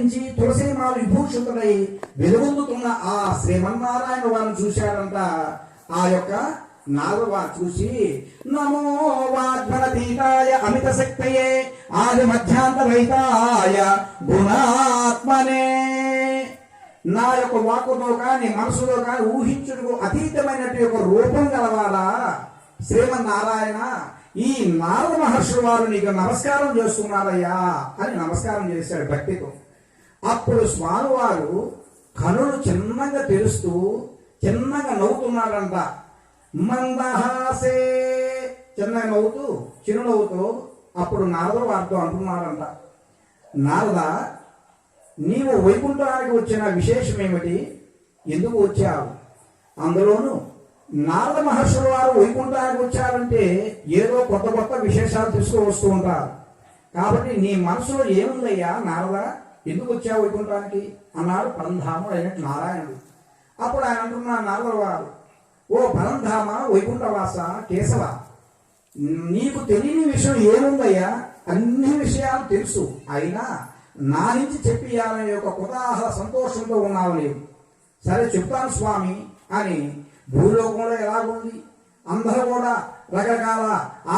ధరించి తులసీమాల విభూషితుడై వెలుగొందుతున్న ఆ శ్రీమన్నారాయణ వారిని చూశాడంట. ఆ యొక్క నారదవారు చూసి నమో వాగ్మనతీతాయ అమిత శక్తయే ఆది మధ్యాంతరహితాయ గుణాత్మనే, నా యొక్క వాక్కుతో కానీ మనసులో కానీ ఊహించుటకు అతీతమైనటువంటి యొక్క రూపం గలవాడా శ్రీమన్నారాయణ, ఈ నారద మహర్షి వారు నీకు నమస్కారం చేస్తున్నారయ్యా అని నమస్కారం చేశాడు భక్తితో. అప్పుడు స్వామివారు కనులు చిన్నగా తెరుస్తూ చిన్నగా నవ్వుతున్నాడంట. మందహాసే, చిన్నగా నవ్వుతూ చిరునవ్వుతూ అప్పుడు నారద వారితో అంటున్నాడంట, నారద, నీవు వైకుంఠానికి వచ్చిన విశేషం ఏమిటి? ఎందుకు వచ్చావు? అందులోనూ నారద మహర్షుల వారు వైకుంఠానికి వచ్చారంటే ఏదో కొత్త కొత్త విశేషాలు తీసుకువస్తూ ఉంటారు. కాబట్టి నీ మనసులో ఏముందయ్యా నారద, ఎందుకు వచ్చావు వైకుంఠానికి అన్నాడు పరంధాముడు అయినట్టు నారాయణుడు. అప్పుడు ఆయన అంటున్నాడు నారద వారు, ఓ పరంధామ, వైకుంఠవాస, కేశవ, నీకు తెలియని విషయం ఏముందయ్యా? అన్ని విషయాలు తెలుసు, అయినా నా నుంచి చెప్పియాలనే ఒక కుతాహల సంతోషంతో ఉన్నావు లేవు. సరే చెప్తాను స్వామి అని. భూలోకంలో ఎలాగుంది, అందరూ కూడా రకరకాల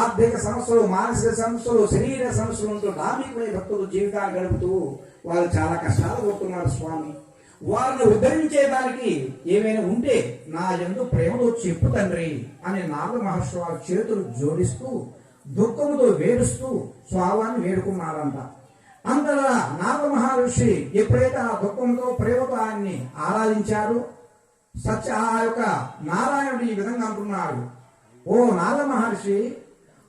ఆర్థిక సమస్యలు, మానసిక సమస్యలు, శరీర సమస్యలు ఉంటూ ధార్మికులే భక్తులు జీవితాన్ని గడుపుతూ వాళ్ళు చాలా కష్టాలు పడుతున్నారు స్వామి. వారిని ఉద్ధరించేదానికి ఏమైనా ఉంటే నా యందు ప్రేమతో చెప్పు తండ్రి అని నారద మహర్షి వారి చేతులు జోడిస్తూ దుఃఖముతో వేడుస్తూ స్వామిని వేడుకున్నారంట. అంతలా నారద మహర్షి ఎప్పుడైతే ఆ దుఃఖంతో ప్రేమతో ఆయన్ని ఆరాధించారు, ఆ యొక్క నారాయణుడు ఈ విధంగా అంటున్నాడు, ఓ నారద మహర్షి,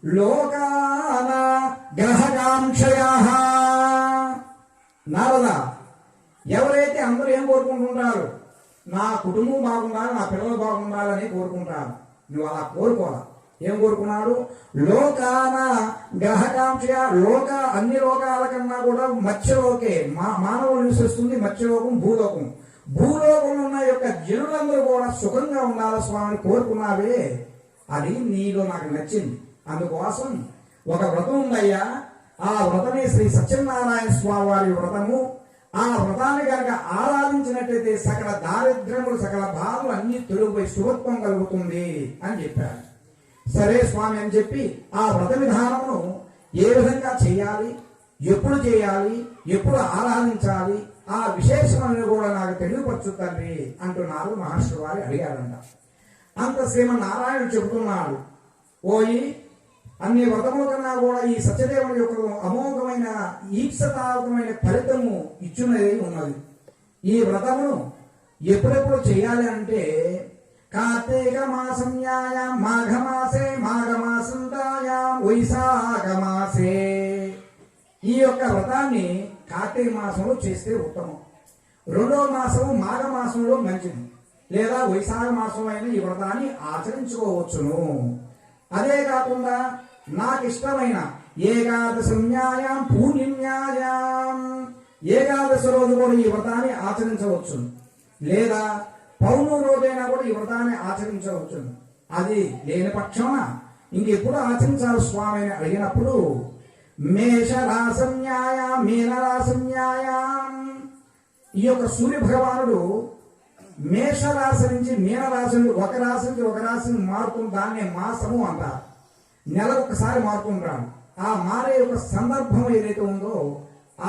లోకాన గ్రహకాంక్షయాః, నారద, ఎవరైతే అందరూ ఏం కోరుకుంటుంటారు? నా కుటుంబం బాగుండాలి, నా పిల్లలు బాగుండాలని కోరుకుంటారు. నువ్వు అలా కోరుకోవాలి. ఏం కోరుకున్నాడు? లోకాన గ్రహకాంక్ష, లోక అన్ని లోకాల కన్నా కూడా మత్స్యలోకే మానవులు నివసిస్తుంది మత్స్యలోకం, భూలోకం. భూలోకంలో ఉన్న యొక్క జనులందరూ కూడా సుఖంగా ఉండాలి స్వామిని కోరుకున్నావే, అది నీలో నాకు నచ్చింది. అందుకోసం ఒక వ్రతం ఉందయ్యా, ఆ వ్రతమే శ్రీ సత్యనారాయణ స్వామి వారి వ్రతము. ఆ వ్రతాన్ని కనుక ఆరాధించినట్లయితే సకల దారిద్ర్యములు, సకల బాధలు అన్ని తొలగిపోయి శుభత్వం కలుగుతుంది అని చెప్పారు. సరే స్వామి అని చెప్పి ఆ వ్రత విధానమును ఏ విధంగా చేయాలి, ఎప్పుడు చేయాలి, ఎప్పుడు ఆరాధించాలి, ఆ విశేషమని కూడా నాకు తెలియపరచు తండ్రి అంటూ నారద మహర్షి వారి అడిగాడంట. అంత శ్రీమన్నారాయణుడు చెబుతున్నాడు, ఓయి, అన్ని వ్రతముల కన్నా కూడా ఈ సత్యదేవుని యొక్క అమోఘమైన ఈప్సతారకమైన ఫలితము ఇచ్చున్నది ఉన్నది. ఈ వ్రతమును ఎప్పుడెప్పుడు చేయాలి అంటే కార్తీక మాసంయాయాం మాఘమాసే, మాఘమాసంతాయాం వైశాఖమాసే. ఈ యొక్క వ్రతాన్ని కార్తీక మాసంలో చేస్తే ఉత్తమం. రెండవ మాసము మాఘమాసంలో మంచిది, లేదా వైశాఖ మాసంలో అయినా ఈ వ్రతాన్ని ఆచరించుకోవచ్చును. అదే కాకుండా నాకు ఇష్టమైన ఏకాదశమ్యాయాం పూర్ణిమ్యాయాం, ఏకాదశి రోజు కూడా ఈ వ్రతాన్ని ఆచరించవచ్చు, లేదా పౌర్ణమి రోజైనా కూడా ఈ వ్రతాన్ని ఆచరించవచ్చు. అది లేని పక్షాన ఇంకెప్పుడు ఆచరించాలి స్వామి అని అడిగినప్పుడు మేషరాశమ్యాయాం మీనరాశమ్యాయాం, ఈ యొక్క సూర్య భగవానుడు మేషరాశి నుంచి మీనరాశి, ఒక రాశి నుంచి ఒక రాశిని మారుతుంది. దాన్నే మాసము అంటారు. నెలకు ఒకసారి మారుతుంటాడు. ఆ మారే యొక్క సందర్భం ఏదైతే ఉందో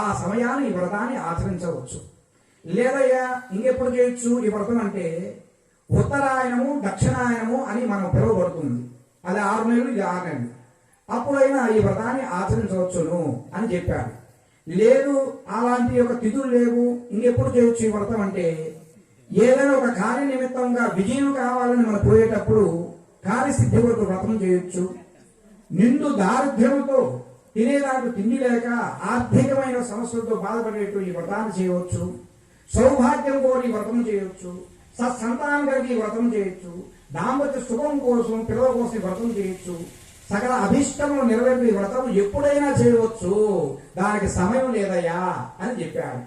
ఆ సమయాన్ని ఈ వ్రతాన్ని ఆచరించవచ్చు. లేదయ్యా ఇంకెప్పుడు చేయొచ్చు ఈ వ్రతం అంటే ఉత్తరాయణము, దక్షిణాయనము అని మనం పిలువబడుతుంది. అది 6 నెలలు, ఇది 6 నెలలు. అప్పుడైనా ఈ వ్రతాన్ని ఆచరించవచ్చును అని చెప్పారు. లేదు అలాంటి యొక్క తిథులు లేవు, ఇంకెప్పుడు చేయొచ్చు ఈ వ్రతం అంటే ఏదైనా ఒక కార్య నిమిత్తంగా విజయం కావాలని మనం పోయేటప్పుడు కార్యసిద్ధి కొరకు వ్రతం చేయొచ్చు. నిండు దారిద్ర్యంతో తినేదానికి తిండి లేక ఆర్థికమైన సమస్యలతో బాధపడేట్టు ఈ వ్రతాన్ని చేయవచ్చు. సౌభాగ్యం కోరి వ్రతం చేయొచ్చు. సత్సంతానం కలిగి వ్రతం చేయొచ్చు. దాంపత్య సుఖం కోసం, పిల్లల కోసం వ్రతం చేయొచ్చు. సకల అభిష్టములు నెరవేర్పే వ్రతం ఎప్పుడైనా చేయవచ్చు, దానికి సమయం లేదయ్యా అని చెప్పాడు.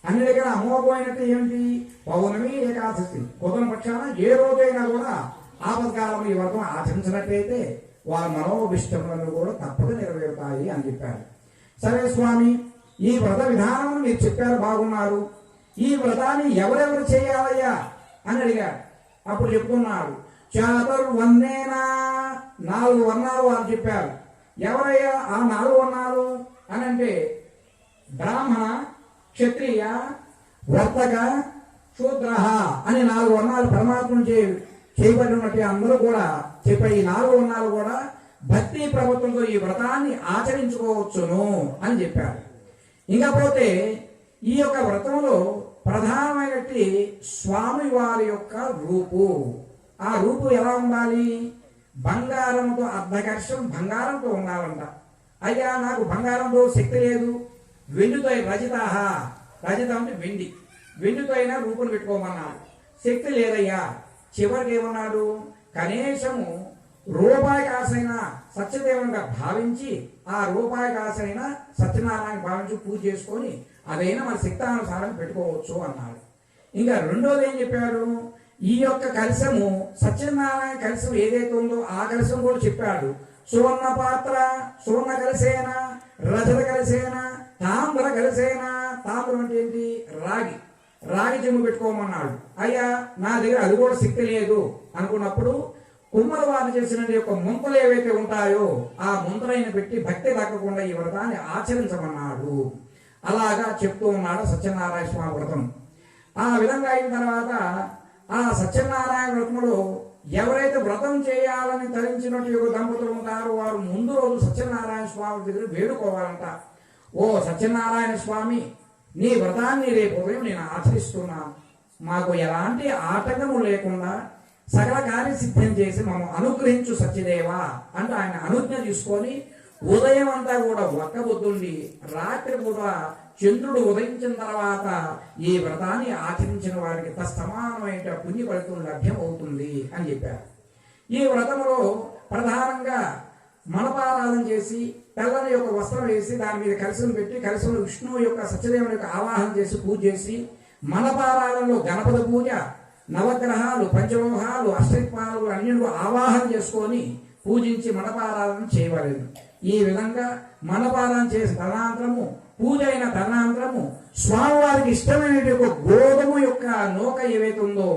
అన్ని దగ్గర అమోఘమైనట్టు ఏమిటి? పౌర్ణమి, ఏకాదశి కుదన పక్షాన ఏ రోజైనా కూడా ఆపత్కాలంలో ఈ వ్రతం ఆచరించినట్లయితే వారి మనోభిష్టములను కూడా తప్పక నెరవేరుతాయి అని చెప్పారు. సరే స్వామి, ఈ వ్రత విధానం మీరు చెప్పారు, బాగున్నారు. ఈ వ్రతాన్ని ఎవరెవరు చేయాలయ్యా అని అడిగాడు. అప్పుడు చెప్తున్నాడు, చాతుర్వర్ణేనా, 4 వర్ణాలు వారు చెప్పారు. ఎవరయ్యా ఆ 4 వర్ణాలు అని అంటే బ్రాహ్మణ, క్షత్రియ, వర్తక, శూద్ర అని 4 వర్ణాలు పరమాత్మను చేయబడినట్టు అందరూ కూడా చెప్పారు. ఈ 4 వర్ణాలు కూడా భక్తి ప్రభుత్వంతో ఈ వ్రతాన్ని ఆచరించుకోవచ్చును అని చెప్పారు. ఇంకపోతే ఈ యొక్క వ్రతంలో ప్రధానమైనటువంటి స్వామి వారి యొక్క రూపు. ఆ రూపు ఎలా ఉండాలి? బంగారంతో, అర్ధకర్షం బంగారంతో ఉండాలంట. అయ్యా నాకు బంగారంతో శక్తి లేదు, వెండితో రజితాహ, రజితం అంటే వెండి, వెండితో అయినా రూపును పెట్టుకోమన్నాడు. శక్తి లేదయ్యా. చివరికి ఏమన్నాడు? కనీసము రూపాయి కాసైనా సత్యదేవునిగా భావించి ఆ రూపాయి కాసైనా సత్యనారాయణ భావించి పూజ చేసుకొని అదైనా మన శక్తానుసారం పెట్టుకోవచ్చు అన్నాడు. ఇంకా రెండోది ఏం చెప్పాడు? ఈ యొక్క కలశము, సత్యనారాయణ కలశం ఏదైతే ఉందో ఆ కలశం కూడా చెప్పాడు. సువర్ణ పాత్ర, సువర్ణ కలసేన, రజత కలసేన, తామ్ర కలసేన. తామ్రం అంటే ఏంటి? రాగి, రాగి చెంబు పెట్టుకోమన్నాడు. అయ్యా నా దగ్గర అది కూడా శక్తి లేదు అనుకున్నప్పుడు కుమ్మరి వారు చేసిన యొక్క ముంతలు ఏవైతే ఉంటాయో ఆ ముంతలైన పెట్టి భక్తి దక్కకుండా ఈ వ్రతాన్ని ఆచరించమన్నాడు. అలాగా చెప్తూ ఉన్నాడు సత్యనారాయణ స్వామి వ్రతం. ఆ విధంగా అయిన తర్వాత ఆ సత్యనారాయణ వ్రతంలో ఎవరైతే వ్రతం చేయాలని తరించినట్టు దంపతులు ఉంటారో వారు ముందు రోజు సత్యనారాయణ స్వామి దగ్గర వేడుకోవాలంట. ఓ సత్యనారాయణ స్వామి, నీ వ్రతాన్ని రేపు ఉదయం నేను ఆచరిస్తున్నాను, మాకు ఎలాంటి ఆటంకము లేకుండా సకల కార్యసిద్ధం చేసి మమ్మల్ని అనుగ్రహించు సత్యదేవా అంటే ఆయన అనుజ్ఞ తీసుకొని ఉదయం అంతా కూడా ఒక్కబొద్దుండి రాత్రి కూడా చంద్రుడు ఉదయించిన తర్వాత ఈ వ్రతాన్ని ఆచరించిన వారికి తస్తమానమైన పుణ్య ఫలితం లభ్యం అవుతుంది అని చెప్పారు. ఈ వ్రతంలో ప్రధానంగా మనపారాధన చేసి తెల్లని యొక్క వస్త్రం వేసి దాని మీద కలశం పెట్టి కలశంలో విష్ణువు యొక్క సత్యదేవుని యొక్క ఆవాహన చేసి పూజ చేసి, మనపారాధనలో గణపతి పూజ, నవగ్రహాలు, పంచలోహాలు, అష్టదిక్పాలు అన్నింటినీ ఆవాహన చేసుకొని పూజించి మనపారాధన చేయవలేదు. ఈ విధంగా మనపారాధన చేసిన తదనంతరము, పూజ అయిన తదనంతరము స్వామివారికి ఇష్టమైన యొక్క గోధుమ యొక్క నూక ఏవైతే ఉందో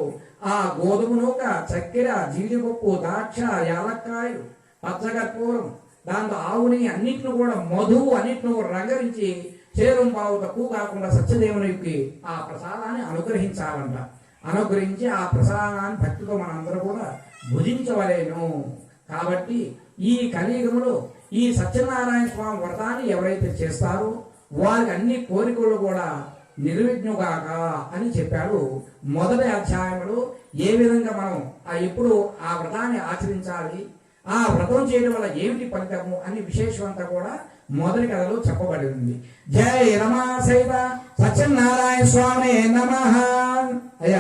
ఆ గోధుమ నూక, చక్కెర, జీడిపప్పు, ద్రాక్ష, యాలక్కాయలు, పచ్చకర్పూరం, దాంతో ఆవుని అన్నింటిని కూడా మధువు అన్నింటిని కూడా రంగరించి చేరం పావు తక్కువ కాకుండా సత్యదేవునికి ఆ ప్రసాదాన్ని అనుగ్రహించాలంట. అనుగ్రహించి ఆ ప్రసాదాన్ని భక్తితో మనందరూ కూడా భుజించవలేను. కాబట్టి ఈ కలియుగంలో ఈ సత్యనారాయణ స్వామి వ్రతాన్ని ఎవరైతే చేస్తారో వారికి అన్ని కోరికలు కూడా నిర్విఘ్నుగాక అని చెప్పాడు. మొదటి అధ్యాయంలో ఏ విధంగా మనం ఎప్పుడు ఆ వ్రతాన్ని ఆచరించాలి, ఆ వ్రతం చేయడం వల్ల ఏమిటి ఫలితము అని విశేషం అంతా కూడా మొదటి కథలో చెప్పబడి ఉంది. జయ రమా సైత సత్యనారాయణ స్వామి నమః. అయ్యా